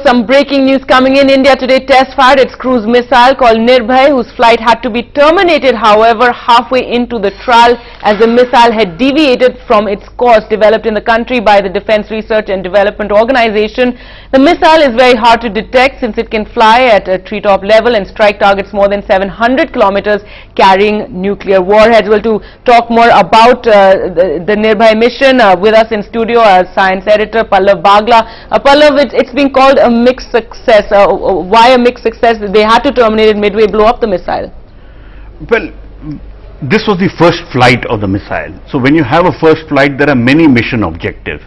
some breaking news coming in. India today test fired its cruise missile called Nirbhay, whose flight had to be terminated, however, halfway into the trial as the missile had deviated from its course developed in the country by the Defence Research and Development Organization. The missile is very hard to detect since it can fly at a treetop level and strike targets more than 700 kilometers carrying nuclear warheads. Well, to talk more about the Nirbhay mission, with us in studio, our science editor Pallav Bagla. Pallav, it's been called a mixed success. Why a mixed success? They had to terminate it midway, blow up the missile. Well, this was the first flight of the missile. So when you have a first flight, there are many mission objectives.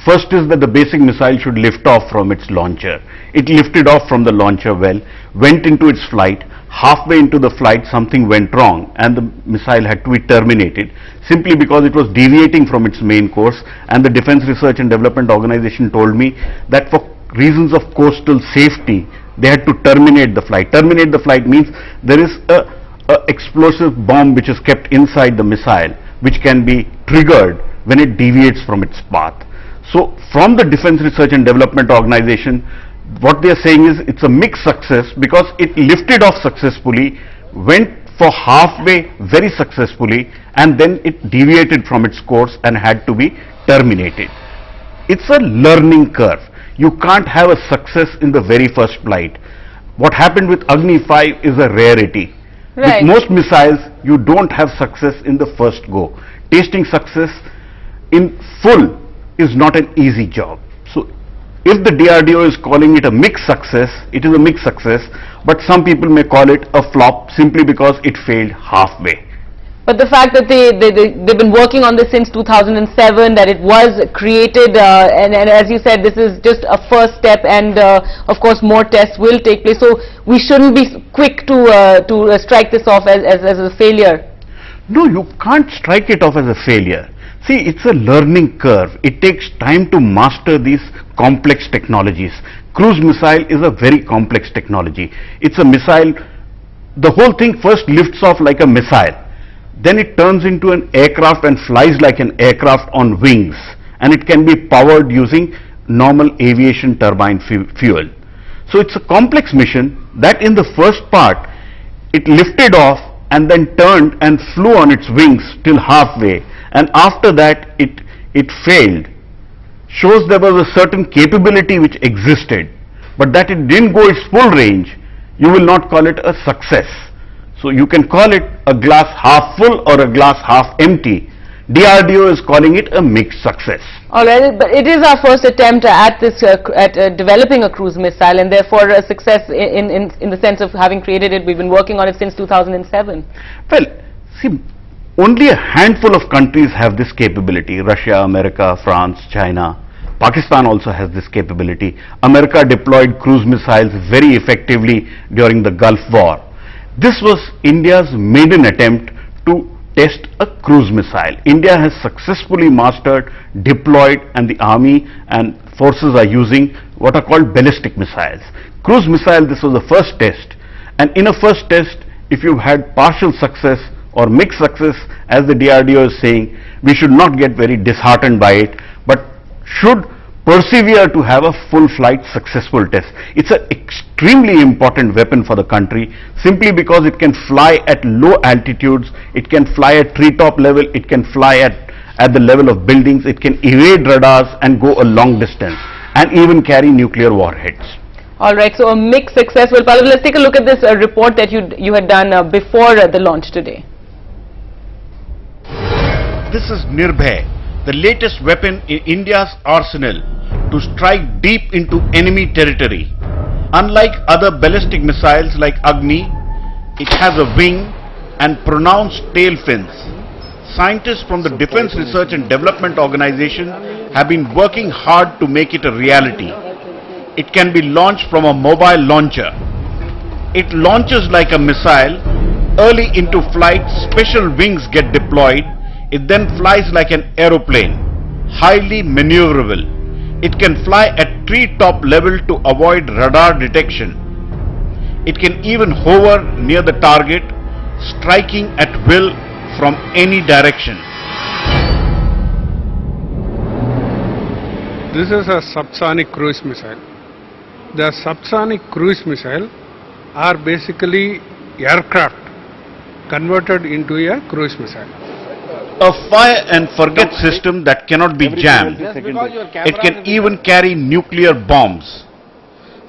First is that the basic missile should lift off from its launcher. It lifted off from the launcher well, went into its flight. Halfway into the flight, something went wrong and the missile had to be terminated simply because it was deviating from its main course, and the Defence Research and Development Organization told me that for reasons of coastal safety, they had to terminate the flight. Terminate the flight means there is a explosive bomb which is kept inside the missile, which can be triggered when it deviates from its path. So from the Defence Research and Development Organization, what they are saying is it's a mixed success because it lifted off successfully, went for halfway very successfully, and then it deviated from its course and had to be terminated. It's a learning curve. You can't have a success in the very first flight. What happened with Agni 5 is a rarity. Right. With most missiles, you don't have success in the first go. Tasting success in full is not an easy job. So if the DRDO is calling it a mixed success, it is a mixed success, but some people may call it a flop simply because it failed halfway. But the fact that they've been working on this since 2007, that it was created, and as you said, this is just a first step, and of course more tests will take place. So we shouldn't be quick to strike this off as a failure. No, you can't strike it off as a failure. See, it's a learning curve. It takes time to master these complex technologies. Cruise missile is a very complex technology. It's a missile, the whole thing first lifts off like a missile. Then it turns into an aircraft and flies like an aircraft on wings. And it can be powered using normal aviation turbine fuel. So it's a complex mission that in the first part, it lifted off and then turned and flew on its wings till halfway. And after that it failed. Shows there was a certain capability which existed, but that it didn't go its full range, you will not call it a success. So you can call it a glass half full or a glass half empty. DRDO is calling it a mixed success. Alright, but it is our first attempt at this, developing a cruise missile, and therefore a success in the sense of having created it. We've been working on it since 2007. Well, see, only a handful of countries have this capability. Russia, America, France, China. Pakistan also has this capability. America deployed cruise missiles very effectively during the Gulf War. This was India's maiden attempt to test a cruise missile. India has successfully mastered, deployed, and the army and forces are using what are called ballistic missiles. Cruise missile, this was the first test. And in a first test, if you've had partial success or mixed success, as the DRDO is saying, we should not get very disheartened by it, but should persevere to have a full flight successful test. It's an extremely important weapon for the country simply because it can fly at low altitudes, it can fly at treetop level, it can fly at the level of buildings, it can evade radars and go a long distance, and even carry nuclear warheads. Alright, so a mixed success. Well, Pallav, let's take a look at this report that you had done before the launch today. This is Nirbhay, the latest weapon in India's arsenal to strike deep into enemy territory. Unlike other ballistic missiles like Agni, it has a wing and pronounced tail fins. Scientists from the Defence Research and Development Organization have been working hard to make it a reality. It can be launched from a mobile launcher. It launches like a missile. Early into flight, special wings get deployed. It then flies like an aeroplane, highly maneuverable. It can fly at tree-top level to avoid radar detection. It can even hover near the target, striking at will from any direction. This is a subsonic cruise missile. The subsonic cruise missile are basically aircraft converted into a cruise missile. A fire and forget system that cannot be jammed. It can even carry nuclear bombs.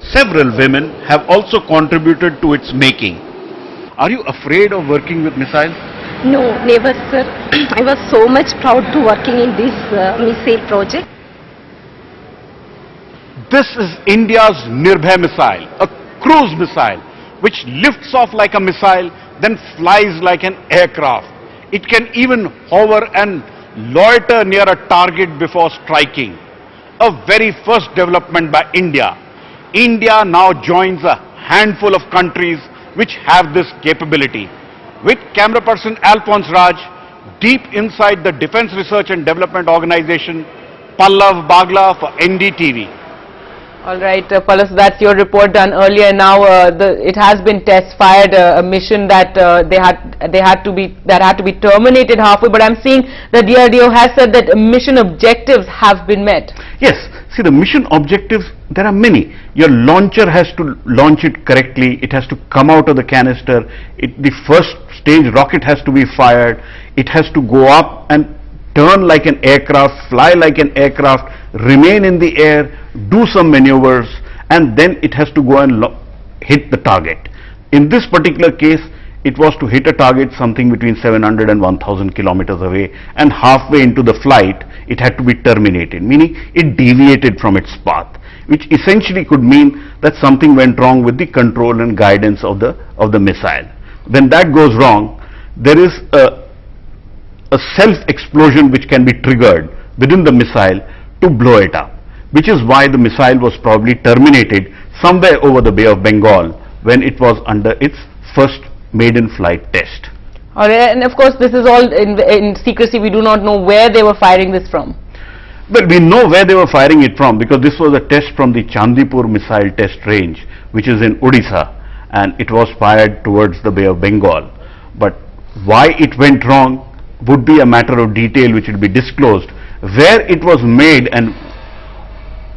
Several women have also contributed to its making. Are you afraid of working with missiles? No, never, sir. I was so much proud to working in this missile project. This is India's Nirbhay missile, a cruise missile which lifts off like a missile, then flies like an aircraft. It can even hover and loiter near a target before striking. A very first development by India. India now joins a handful of countries which have this capability. With camera person Alphonse Raj, deep inside the Defence Research and Development Organization, Pallav Bagla for NDTV. All right, Pallav, so that's your report done earlier. Now it has been test fired, a mission that had to be terminated halfway. But I'm seeing the DRDO has said that mission objectives have been met. Yes, see the mission objectives, there are many. Your launcher has to launch it correctly. It has to come out of the canister. The first stage rocket has to be fired. It has to go up and turn like an aircraft, fly like an aircraft, remain in the air, do some maneuvers, and then it has to go and hit the target. In this particular case, it was to hit a target something between 700 and 1000 kilometers away, and halfway into the flight, it had to be terminated, meaning it deviated from its path, which essentially could mean that something went wrong with the control and guidance of the missile. When that goes wrong, there is a self-explosion which can be triggered within the missile to blow it up, which is why the missile was probably terminated somewhere over the Bay of Bengal when it was under its first maiden flight test. All right, and of course this is all in secrecy. We do not know where they were firing this from. Well, we know where they were firing it from because this was a test from the Chandipur missile test range, which is in Odisha, and it was fired towards the Bay of Bengal. But why it went wrong would be a matter of detail which will be disclosed. Where it was made and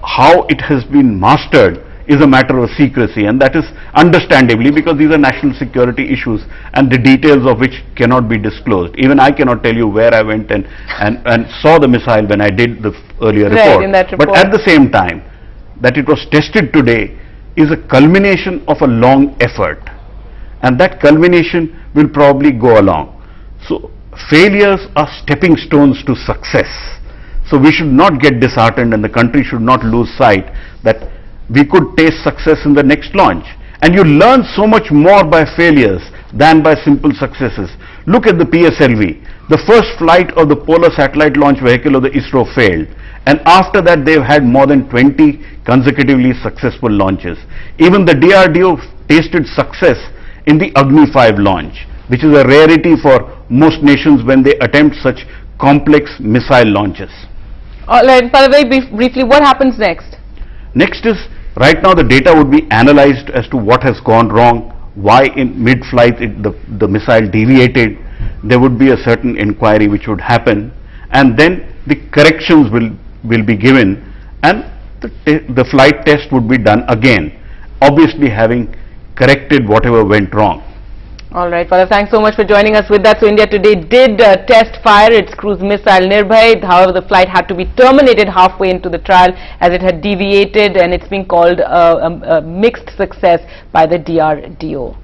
how it has been mastered is a matter of secrecy, and that is understandably because these are national security issues and the details of which cannot be disclosed. Even I cannot tell you where I went and saw the missile when I did the earlier report. In that report. But at the same time, that it was tested today is a culmination of a long effort, and that culmination will probably go along. So failures are stepping stones to success. So we should not get disheartened, and the country should not lose sight that we could taste success in the next launch. And you learn so much more by failures than by simple successes. Look at the PSLV. The first flight of the Polar Satellite Launch Vehicle of the ISRO failed, and after that they've had more than 20 consecutively successful launches. Even the DRDO tasted success in the Agni 5 launch, which is a rarity for most nations when they attempt such complex missile launches. All right, Pallav, very briefly, what happens next? Next is, right now the data would be analyzed as to what has gone wrong, why in mid-flight the missile deviated. There would be a certain inquiry which would happen, and then the corrections will be given, and the flight test would be done again, obviously having corrected whatever went wrong. All right, Pallav, thanks so much for joining us with that. So India today did test fire its cruise missile Nirbhay. However, the flight had to be terminated halfway into the trial as it had deviated, and it's being called a mixed success by the DRDO.